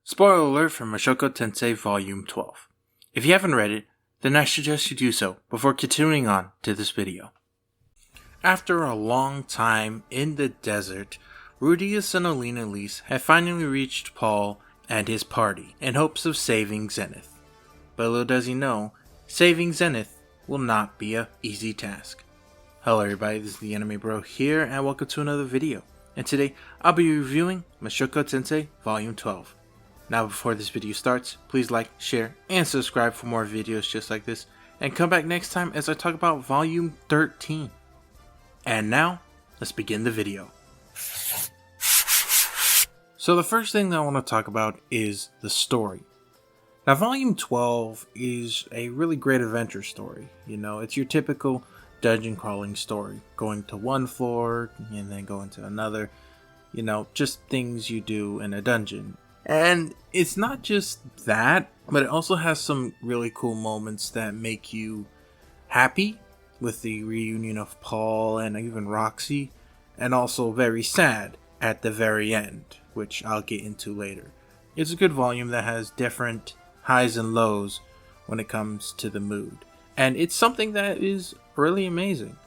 Spoiler alert from Mushoku Tensei Volume 12. If you haven't read it, then I suggest you do so before continuing on to this video. After a long time in the desert, Rudeus and Elinalise have finally reached Paul and his party in hopes of saving Zenith. But little does he know, saving Zenith will not be an easy task. Hello everybody, this is the Anime Bro here and welcome to another video. And today I'll be reviewing Mushoku Tensei Volume 12. Now before this video starts, please like, share, and subscribe for more videos just like this, and come back next time as I talk about Volume 13. And now, let's begin the video. So the first thing that I want to talk about is the story. Now Volume 12 is a really great adventure story. You know, it's your typical dungeon crawling story, going to one floor and then going to another, you know, just things you do in a dungeon. And it's not just that, but it also has some really cool moments that make you happy, with the reunion of Paul and even Roxy, and also very sad at the very end, which I'll get into later. It's a good volume that has different highs and lows when it comes to the mood, and it's something that is really amazing.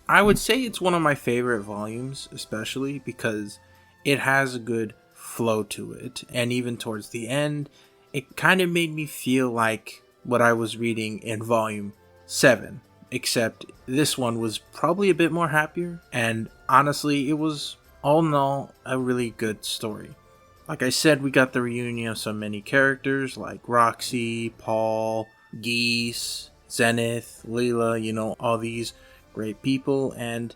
I would say it's one of my favorite volumes, especially because it has a good flow to it, and even towards the end it kind of made me feel like what I was reading in volume 7, except this one was probably a bit more happier, and honestly it was all in all a really good story. Like I said, we got the reunion of so many characters like Roxy, Paul, Geese, Zenith, Leela, you know, all these great people, and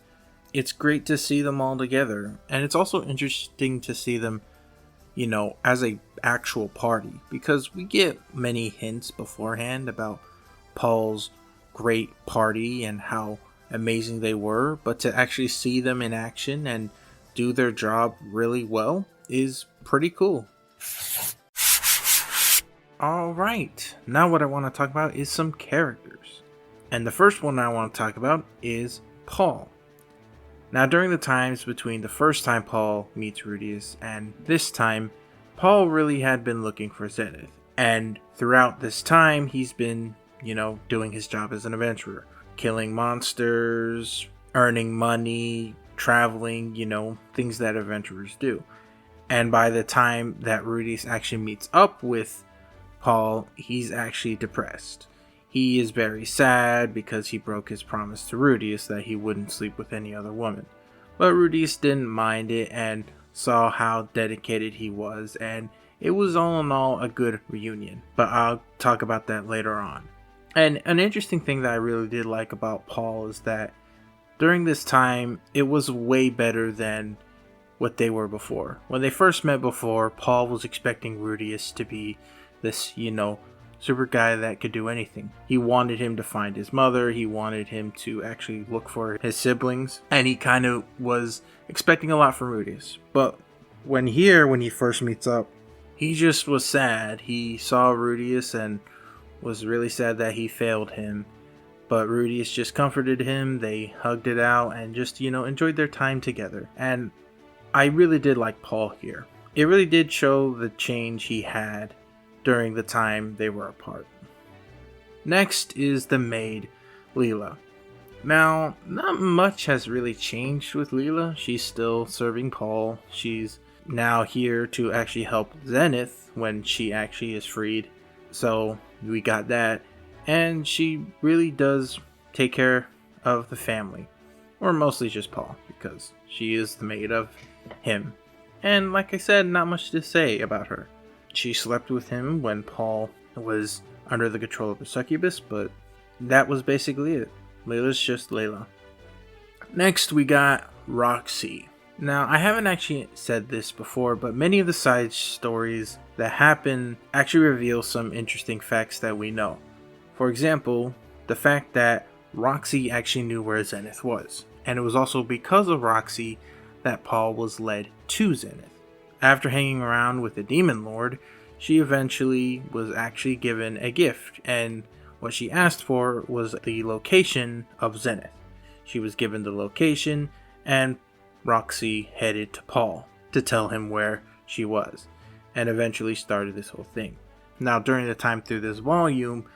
it's great to see them all together. And it's also interesting to see them, you know, as a actual party, because we get many hints beforehand about Paul's great party and how amazing they were, but to actually see them in action and do their job really well is pretty cool. Alright, now what I want to talk about is some characters. And the first one I want to talk about is Paul. Now during the times between the first time Paul meets Rudeus and this time, Paul really had been looking for Zenith. And throughout this time, he's been, you know, doing his job as an adventurer. Killing monsters, earning money, traveling, you know, things that adventurers do. And by the time that Rudeus actually meets up with Paul, he's actually depressed. He is very sad because he broke his promise to Rudeus that he wouldn't sleep with any other woman. But Rudeus didn't mind it and saw how dedicated he was, and it was all in all a good reunion. But I'll talk about that later on. And an interesting thing that I really did like about Paul is that during this time, it was way better than what they were before. When they first met before, Paul was expecting Rudeus to be this, you know, super guy that could do anything. He wanted him to find his mother, he wanted him to actually look for his siblings, and he kind of was expecting a lot from Rudeus. But when he first meets up, he just was sad. He saw Rudeus and was really sad that he failed him. But Rudeus just comforted him, they hugged it out, and just, you know, enjoyed their time together. And I really did like Paul here. It really did show the change he had during the time they were apart. Next is the maid, Leela. Now, not much has really changed with Leela. She's still serving Paul. She's now here to actually help Zenith when she actually is freed. So, we got that. And she really does take care of the family. Or mostly just Paul, because she is the maid of him. And like I said, not much to say about her. She slept with him when Paul was under the control of a succubus, but that was basically it. Layla's just Layla. Next, we got Roxy. Now, I haven't actually said this before, but many of the side stories that happen actually reveal some interesting facts that we know. For example, the fact that Roxy actually knew where Zenith was. And it was also because of Roxy that Paul was led to Zenith. After hanging around with the Demon Lord, she eventually was actually given a gift, and what she asked for was the location of Zenith. She was given the location, and Roxy headed to Paul to tell him where she was. and eventually started this whole thing. Now, during the time through this volume,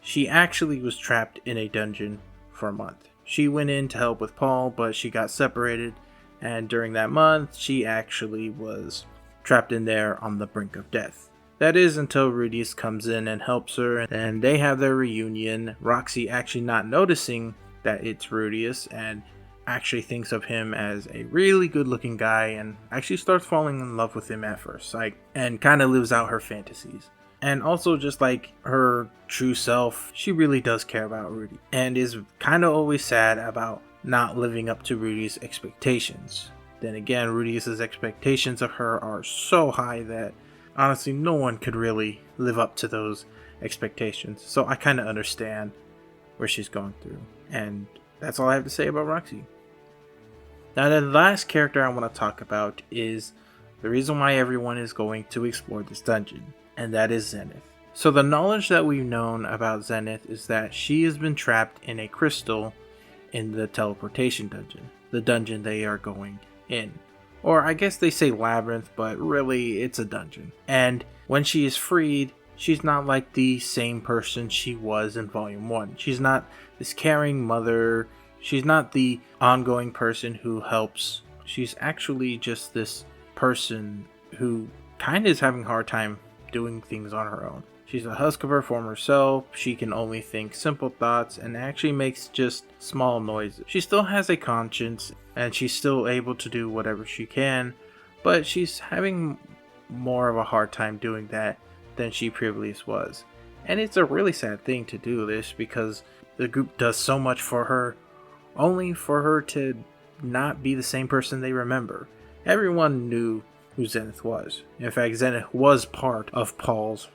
she actually was trapped in a dungeon for a month. She went in to help with Paul, but she got separated, and during that month, she actually was trapped in there on the brink of death. That is until Rudeus comes in and helps her, and they have their reunion. Roxy actually not noticing that it's Rudeus, and actually thinks of him as a really good looking guy, and actually starts falling in love with him at first sight, and kind of lives out her fantasies. And also, just like her true self, she really does care about Rudy, and is kind of always sad about not living up to Rudy's expectations. Then again, Rudy's expectations of her are so high that honestly no one could really live up to those expectations. So I kind of understand where she's going through. And that's all I have to say about Roxy. Now, the last character I want to talk about is the reason why everyone is going to explore this dungeon, and that is Zenith. So the knowledge that we've known about Zenith is that she has been trapped in a crystal in the teleportation dungeon, the dungeon they are going in. Or I guess they say labyrinth, but really it's a dungeon. And when she is freed, she's not like the same person she was in Volume 1. She's not this caring mother. She's not the ongoing person who helps. She's actually just this person who kind of is having a hard time doing things on her own. She's a husk of her former self. She can only think simple thoughts and actually makes just small noises. She still has a conscience and she's still able to do whatever she can, but she's having more of a hard time doing that than she previously was. And it's a really sad thing to do this because the group does so much for her, only for her to not be the same person they remember. Everyone knew who Zenith was. In fact, Zenith was part of Paul's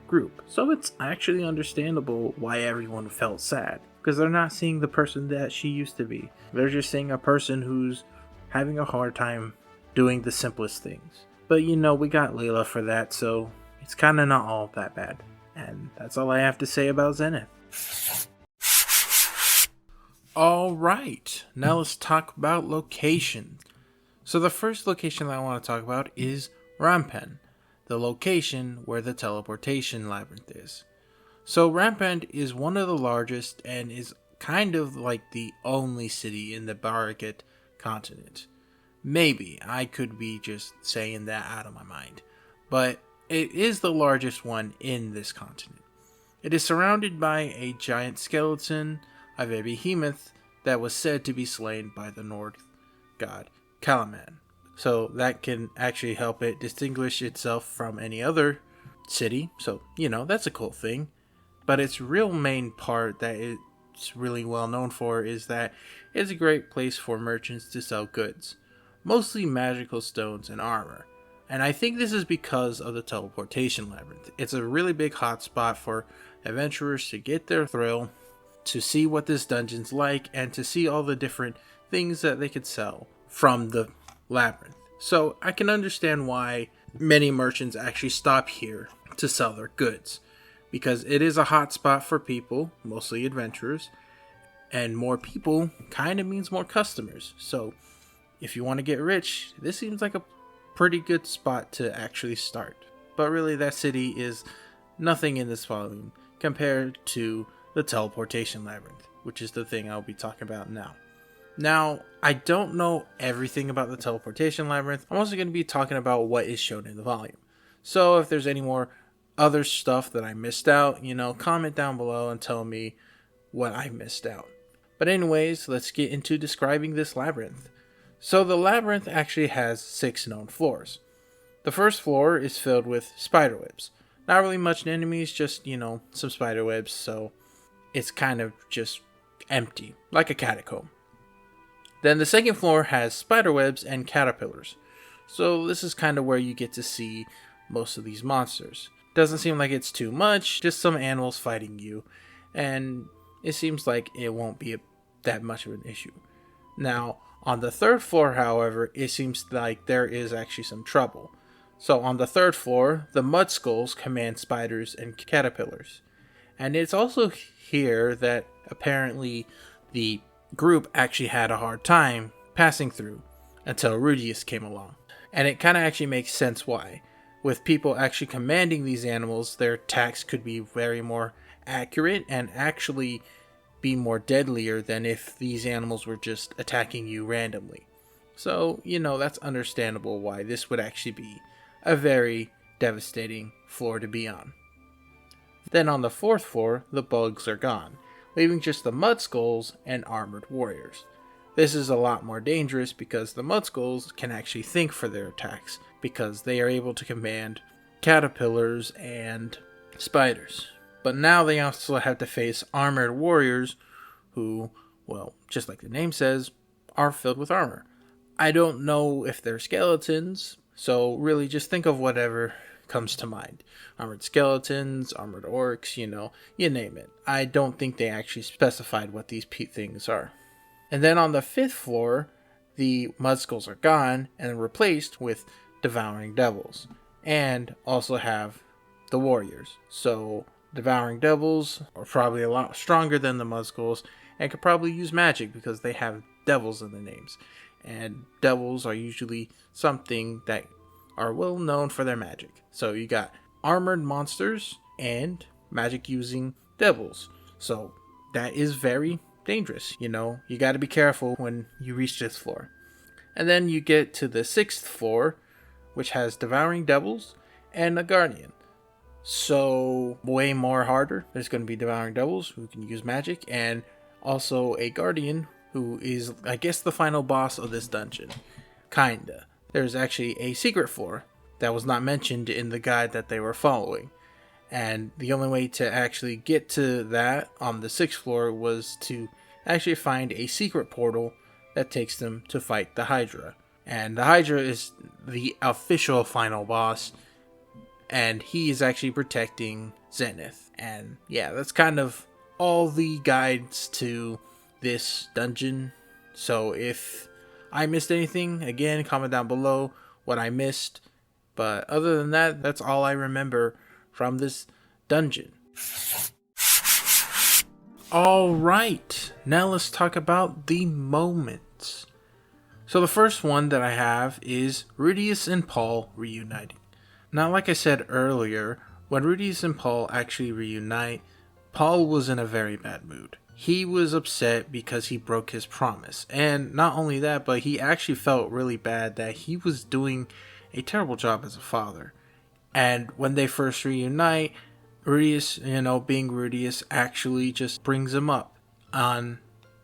group. So it's actually understandable why everyone felt sad, because they're not seeing the person that she used to be. They're just seeing a person who's having a hard time doing the simplest things. But you know, we got Layla for that, so it's kind of not all that bad. And that's all I have to say about Zenith. Alright, now let's talk about locations. So the first location that I want to talk about is Rampen, the location where the teleportation labyrinth is. So Rampant is one of the largest and is kind of like the only city in the Barricade continent. Maybe, I could be just saying that out of my mind, but it is the largest one in this continent. It is surrounded by a giant skeleton of a behemoth that was said to be slain by the North god Kalaman. So that can actually help it distinguish itself from any other city. So, you know, that's a cool thing. But its real main part that it's really well known for is that it's a great place for merchants to sell goods. Mostly magical stones and armor. And I think this is because of the teleportation labyrinth. It's a really big hotspot for adventurers to get their thrill, to see what this dungeon's like, and to see all the different things that they could sell from the labyrinth. So I can understand why many merchants actually stop here to sell their goods, because it is a hot spot for people, mostly adventurers, and more people kind of means more customers. So if you want to get rich, this seems like a pretty good spot to actually start. But really, that city is nothing in this volume compared to the teleportation labyrinth, which is the thing I'll be talking about now. Now, I don't know everything about the teleportation labyrinth. I'm also going to be talking about what is shown in the volume. So if there's any more other stuff that I missed out, comment down below and tell me what I missed out. But anyways, let's get into describing this labyrinth. So the labyrinth actually has 6 known floors. The first floor is filled with spiderwebs. Not really much enemies, just, some spiderwebs, so it's kind of just empty, like a catacomb. Then the second floor has spiderwebs and caterpillars. So this is kind of where you get to see most of these monsters. Doesn't seem like it's too much, just some animals fighting you. And it seems like it won't be that much of an issue. Now, on the third floor, however, it seems like there is actually some trouble. So on the third floor, the mud skulls command spiders and caterpillars. And it's also here that apparently the group actually had a hard time passing through until Rudeus came along. And it kind of actually makes sense why. with people actually commanding these animals, their attacks could be very more accurate and actually be more deadlier than if these animals were just attacking you randomly. So, that's understandable why this would actually be a very devastating floor to be on. Then on the 4th floor, the bugs are gone, leaving just the mud skulls and armored warriors. This is a lot more dangerous because the mud skulls can actually think for their attacks, because they are able to command caterpillars and spiders. But now they also have to face armored warriors who, well, just like the name says, are filled with armor. I don't know if they're skeletons, so really just think of whatever comes to mind. Armored skeletons, armored orcs, you name it. I don't think they actually specified what these things are. And then on the 5th floor, the mud skulls are gone and replaced with devouring devils. And also have the warriors. So devouring devils are probably a lot stronger than the mud skulls and could probably use magic because they have devils in the names. And devils are usually something that are well known for their magic. So you got armored monsters and magic using devils. So that is very dangerous. You got to be careful when you reach this floor. And then you get to the 6th floor, which has devouring devils and a guardian. So way more harder. There's going to be devouring devils who can use magic, and also a guardian who is, I guess, the final boss of this dungeon. Kinda. There's actually a secret floor that was not mentioned in the guide that they were following. And the only way to actually get to that on the 6th floor was to actually find a secret portal that takes them to fight the Hydra. And the Hydra is the official final boss, and he is actually protecting Zenith. And yeah, that's kind of all the guides to this dungeon. So if I missed anything, again, comment down below what I missed. But other than that, that's all I remember from this dungeon. Alright, now let's talk about the moments. So the first one that I have is Rudeus and Paul reuniting. Now, like I said earlier, when Rudeus and Paul actually reunite, Paul was in a very bad mood. He was upset because he broke his promise. And not only that, but he actually felt really bad that he was doing a terrible job as a father. And when they first reunite, Rudeus, being Rudeus, actually just brings him up on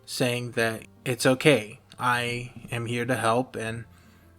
saying that it's okay. I am here to help and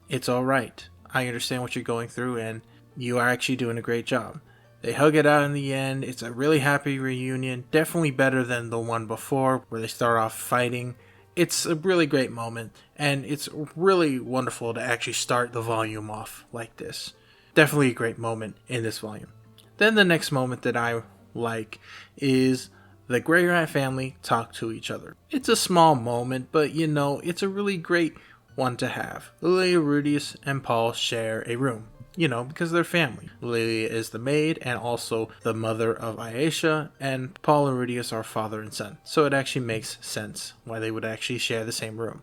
it's alright. I understand what you're going through and you are actually doing a great job. They hug it out in the end. It's a really happy reunion. Definitely better than the one before where they start off fighting. It's a really great moment, and it's really wonderful to actually start the volume off like this. Definitely a great moment in this volume. Then the next moment that I like is the Grey Rat family talk to each other. It's a small moment, but it's a really great one to have. Lilia, Rudeus, and Paul share a room. Because they're family. Lilia is the maid and also the mother of Aisha, and Paul and Rudeus are father and son. So it actually makes sense why they would actually share the same room.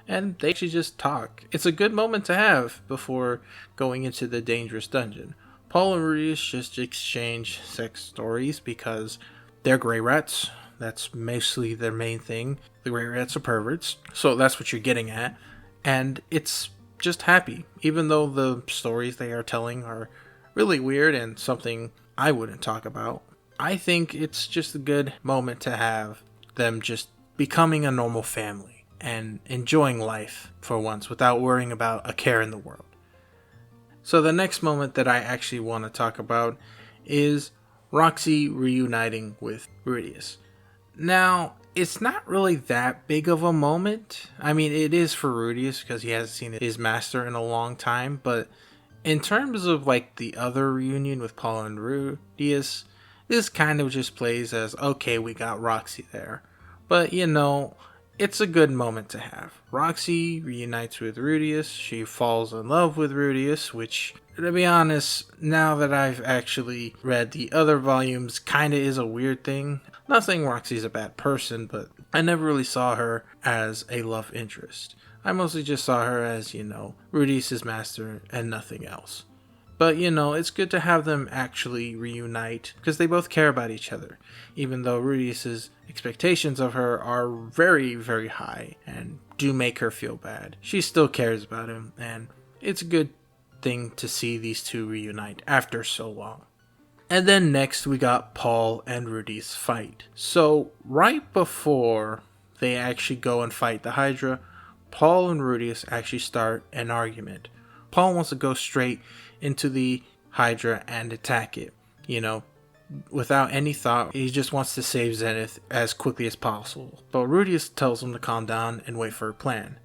And they actually just talk. It's a good moment to have before going into the dangerous dungeon. Paul and Rudeus just exchange sex stories because they're Grey Rats. That's mostly their main thing. The Grey Rats are perverts. So that's what you're getting at. And it's just happy, even though the stories they are telling are really weird and something I wouldn't talk about. I think it's just a good moment to have them just becoming a normal family and enjoying life for once without worrying about a care in the world. So the next moment that I actually want to talk about is Roxy reuniting with Rudeus. Now, it's not really that big of a moment. I mean, it is for Rudeus because he hasn't seen his master in a long time. But in terms of like the other reunion with Paul and Rudeus, this kind of just plays as, okay, we got Roxy there. But it's a good moment to have. Roxy reunites with Rudeus. She falls in love with Rudeus, which, to be honest, now that I've actually read the other volumes, kind of is a weird thing. Not saying Roxy's a bad person, but I never really saw her as a love interest. I mostly just saw her as, Rudeus' master and nothing else. But, it's good to have them actually reunite because they both care about each other. Even though Rudeus's expectations of her are very, very high and do make her feel bad, she still cares about him, and it's a good thing to see these two reunite after so long. And then next we got Paul and Rudeus fight. So right before they actually go and fight the Hydra, Paul and Rudeus actually start an argument. Paul wants to go straight into the Hydra and attack it, without any thought. He just wants to save Zenith as quickly as possible. But Rudeus tells him to calm down and wait for a plan.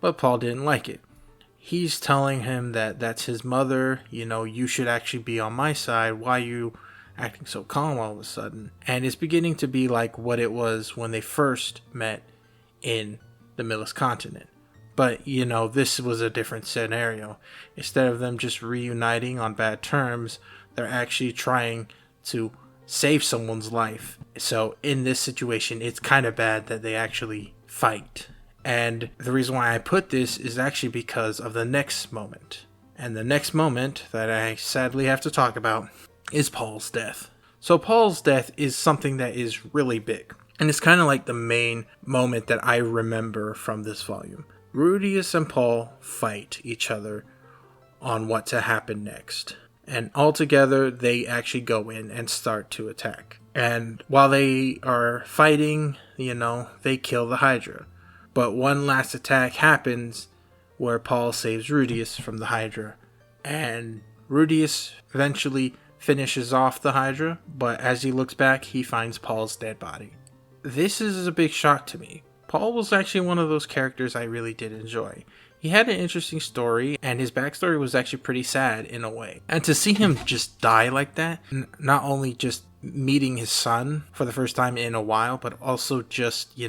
But Paul didn't like it. He's telling him that that's his mother, you should actually be on my side. Why are you acting so calm all of a sudden? And it's beginning to be like what it was when they first met in the Millis continent. But, this was a different scenario. Instead of them just reuniting on bad terms, they're actually trying to save someone's life. So in this situation, it's kind of bad that they actually fight. And the reason why I put this is actually because of the next moment. And the next moment that I sadly have to talk about is Paul's death. So Paul's death is something that is really big. And it's kind of like the main moment that I remember from this volume. Rudeus and Paul fight each other on what to happen next. And all together, they actually go in and start to attack. And while they are fighting, they kill the Hydra. But one last attack happens where Paul saves Rudeus from the Hydra. And Rudeus eventually finishes off the Hydra, but as he looks back, he finds Paul's dead body. This is a big shock to me. Paul was actually one of those characters I really did enjoy. He had an interesting story, and his backstory was actually pretty sad in a way. And to see him just die like that, not only just meeting his son for the first time in a while, but also just,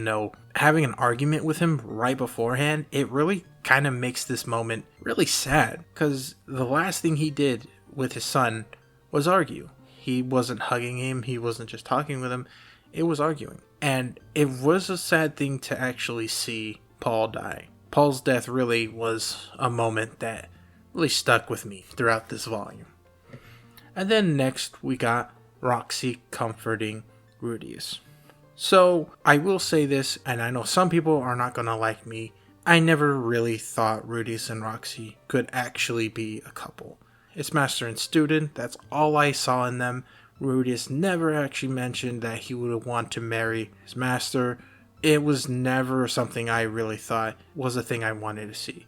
having an argument with him right beforehand, it really kind of makes this moment really sad. Because the last thing he did with his son was argue. He wasn't hugging him, he wasn't just talking with him, it was arguing. And it was a sad thing to actually see Paul die. Paul's death really was a moment that really stuck with me throughout this volume. And then next we got Roxy comforting Rudeus. So I will say this, and I know some people are not going to like me. I never really thought Rudeus and Roxy could actually be a couple. It's master and student, that's all I saw in them. Rudeus never actually mentioned that he would want to marry his master. It was never something I really thought was a thing I wanted to see.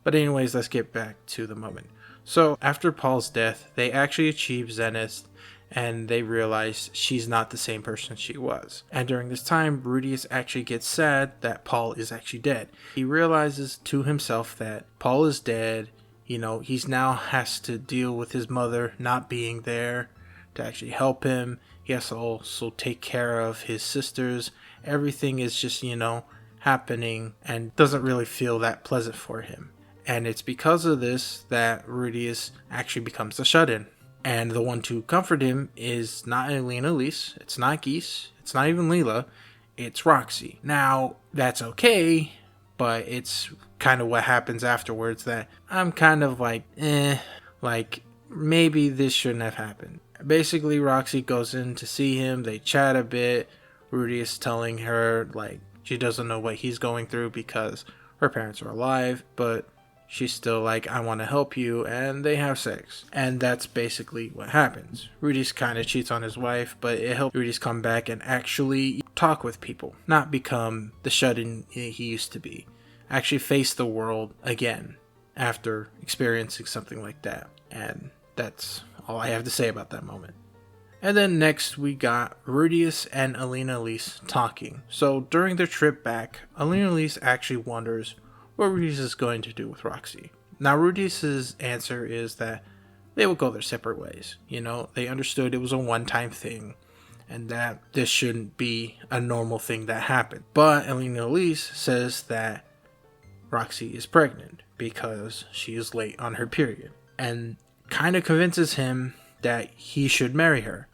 But anyways, let's get back to the moment. So after Paul's death, they actually achieve Zenith, and they realize she's not the same person she was. And during this time, Rudeus actually gets sad that Paul is actually dead. He realizes to himself that Paul is dead. He's now has to deal with his mother not being there to actually help him. He has to also take care of his sisters. Everything is just, happening and doesn't really feel that pleasant for him. And it's because of this that Rudeus actually becomes a shut-in. And the one to comfort him is not Elinalise, it's not Geese, it's not even Leela, it's Roxy. Now, that's okay, but it's kind of what happens afterwards that I'm kind of like, maybe this shouldn't have happened. Basically, Roxy goes in to see him, they chat a bit, Rudeus telling her, she doesn't know what he's going through because her parents are alive, but she's still like, I want to help you, and they have sex. And that's basically what happens. Rudeus kind of cheats on his wife, but it helped Rudeus come back and actually talk with people, not become the shut-in he used to be. Actually face the world again after experiencing something like that. And that's all I have to say about that moment. And then next we got Rudeus and Elinalise talking. So during their trip back, Elinalise actually wonders what Rudeus is going to do with Roxy. Now Rudeus's answer is that they will go their separate ways. They understood it was a one-time thing and that this shouldn't be a normal thing that happened. But Elinalise says that Roxy is pregnant because she is late on her period and kind of convinces him that he should marry her.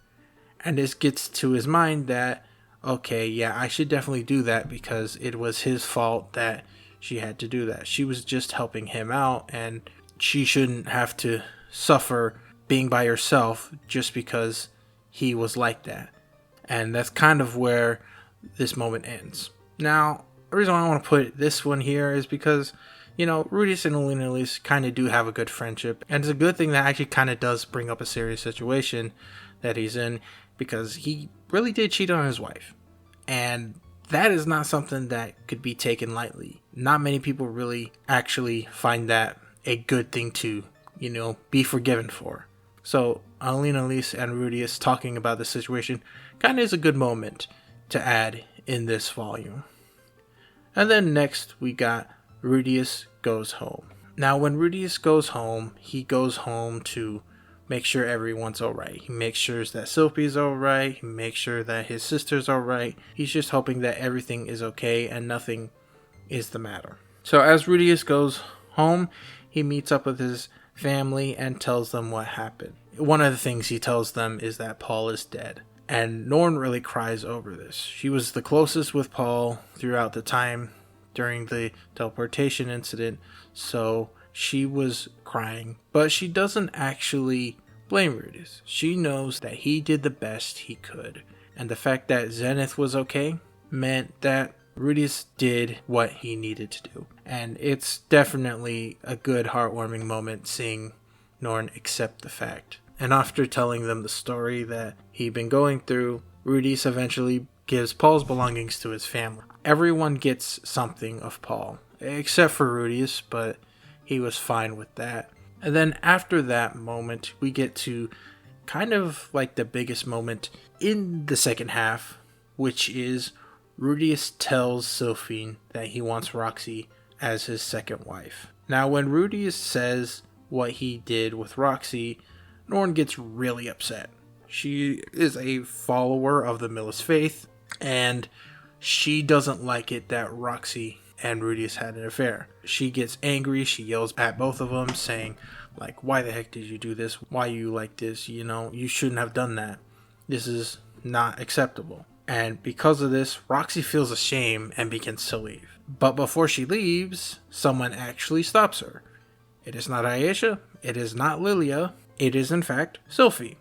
And this gets to his mind that, okay, yeah, I should definitely do that because it was his fault that she had to do that. She was just helping him out and she shouldn't have to suffer being by yourself just because he was like that. And that's kind of where this moment ends. Now, the reason why I want to put this one here is because, Rudeus and Elinalise kind of do have a good friendship. And it's a good thing that actually kind of does bring up a serious situation that he's in, because he really did cheat on his wife. And that is not something that could be taken lightly. Not many people really actually find that a good thing to, be forgiven for. So Elinalise and Rudeus talking about the situation kind of is a good moment to add in this volume. And then next we got Rudeus goes home. Now when Rudeus goes home, he goes home to make sure everyone's alright. He makes sure that Sophie's alright. He makes sure that his sister's alright. He's just hoping that everything is okay and nothing is the matter. So as Rudeus goes home, he meets up with his family and tells them what happened. One of the things he tells them is that Paul is dead. And Norn really cries over this. She was the closest with Paul throughout the time during the teleportation incident, so she was crying. But she doesn't actually blame Rudeus. She knows that he did the best he could. And the fact that Zenith was okay meant that Rudeus did what he needed to do. And it's definitely a good heartwarming moment seeing Norn accept the fact. And after telling them the story that he'd been going through, Rudeus eventually gives Paul's belongings to his family. Everyone gets something of Paul, except for Rudeus, but he was fine with that. And then after that moment, we get to kind of like the biggest moment in the second half, which is Rudeus tells Sophie that he wants Roxy as his second wife. Now, when Rudeus says what he did with Roxy, Norn gets really upset. She is a follower of the Millis faith, and she doesn't like it that Roxy and Rudeus had an affair. She gets angry, she yells at both of them, saying, why the heck did you do this? Why are you like this? You shouldn't have done that. This is not acceptable. And because of this, Roxy feels ashamed and begins to leave. But before she leaves, someone actually stops her. It is not Ayesha, it is not Lilia, it is in fact Sophie.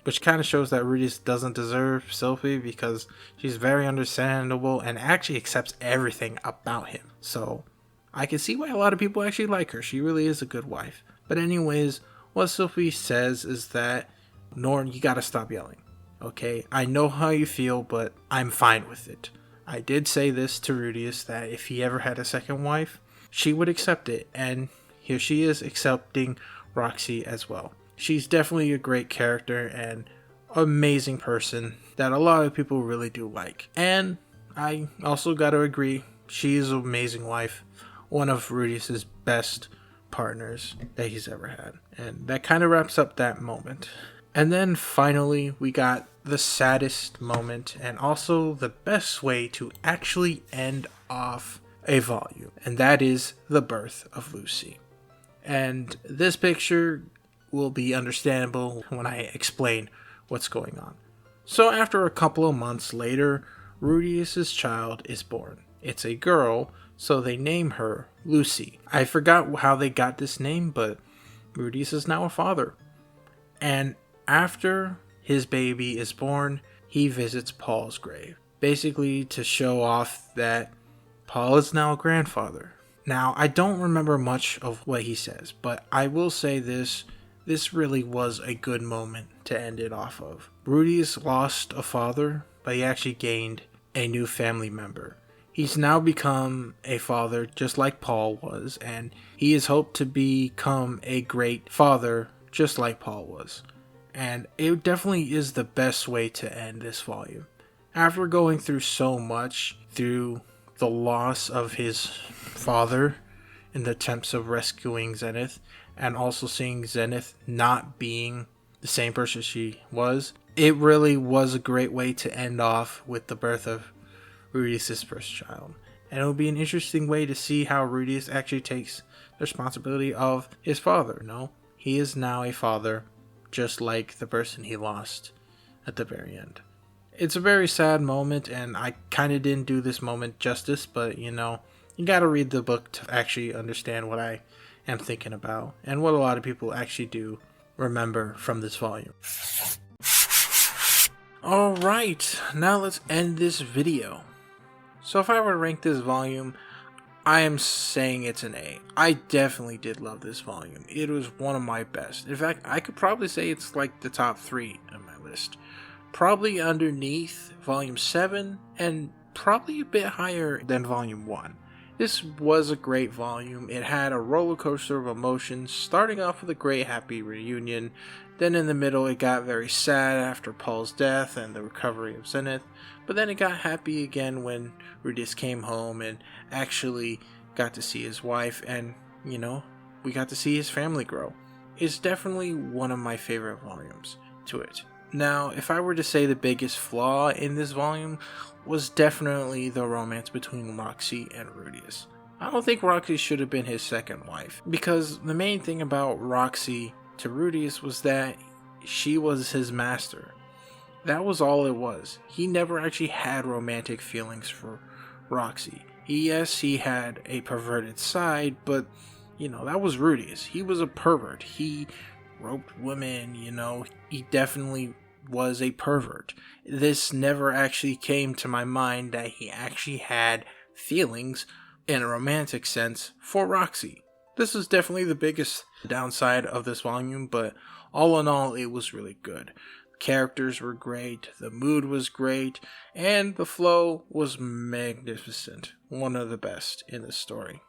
Which kind of shows that Rudeus doesn't deserve Sophie because she's very understandable and actually accepts everything about him. So I can see why a lot of people actually like her. She really is a good wife. But anyways, what Sophie says is that, Norn, you gotta stop yelling. Okay, I know how you feel, but I'm fine with it. I did say this to Rudeus that if he ever had a second wife, she would accept it, and here she is accepting Roxy as well. She's definitely a great character and amazing person that a lot of people really do like. And I also gotta agree, she is an amazing wife, one of Rudeus's best partners that he's ever had. And that kind of wraps up that moment. And then finally, we got the saddest moment and also the best way to actually end off a volume. And that is the birth of Lucy. And this picture will be understandable when I explain what's going on. So after a couple of months later, Rudeus's child is born. It's a girl, so they name her Lucy. I forgot how they got this name, but Rudeus is now a father. And after his baby is born, he visits Paul's grave, basically to show off that Paul is now a grandfather. Now, I don't remember much of what he says, but I will say this really was a good moment to end it off of. Rudeus lost a father, but he actually gained a new family member. He's now become a father just like Paul was, and he is hoped to become a great father just like Paul was. And it definitely is the best way to end this volume. After going through so much, through the loss of his father in the attempts of rescuing Zenith, and also seeing Zenith not being the same person she was, it really was a great way to end off with the birth of Rudeus' first child. And it will be an interesting way to see how Rudeus actually takes the responsibility of his father. No, he is now a father, just like the person he lost at the very end. It's a very sad moment, and I kind of didn't do this moment justice, but you gotta read the book to actually understand what I am thinking about, and what a lot of people actually do remember from this volume. Alright, now let's end this video. So if I were to rank this volume, I am saying it's an A. I definitely did love this volume. It was one of my best. In fact, I could probably say it's like the top 3 on my list. Probably underneath volume 7 and probably a bit higher than volume 1. This was a great volume. It had a roller coaster of emotions, starting off with a great happy reunion. Then in the middle it got very sad after Paul's death and the recovery of Zenith. But then it got happy again when Rudeus came home and actually got to see his wife, and, you know, we got to see his family grow. It's definitely one of my favorite volumes to it. Now, if I were to say the biggest flaw in this volume was definitely the romance between Roxy and Rudeus. I don't think Roxy should have been his second wife, because the main thing about Roxy to Rudeus was that she was his master. That was all it was. He never actually had romantic feelings for Roxy. Yes, he had a perverted side, but, you know, that was Rudeus. He was a pervert. He roped women, you know, he definitely was a pervert. This never actually came to my mind that he actually had feelings in a romantic sense for Roxy. This is definitely the biggest downside of this volume, but all in all, it was really good. Characters were great, the mood was great, and the flow was magnificent. One of the best in the story.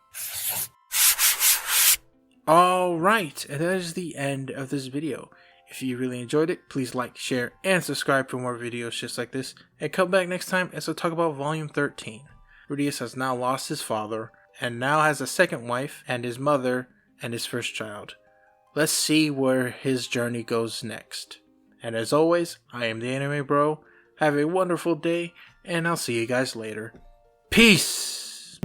Alright, and that is the end of this video. If you really enjoyed it, please like, share, and subscribe for more videos just like this, and come back next time as I talk about Volume 13. Rudeus has now lost his father, and now has a second wife, and his mother, and his first child. Let's see where his journey goes next. And as always, I am the Anime Bro. Have a wonderful day, and I'll see you guys later. Peace!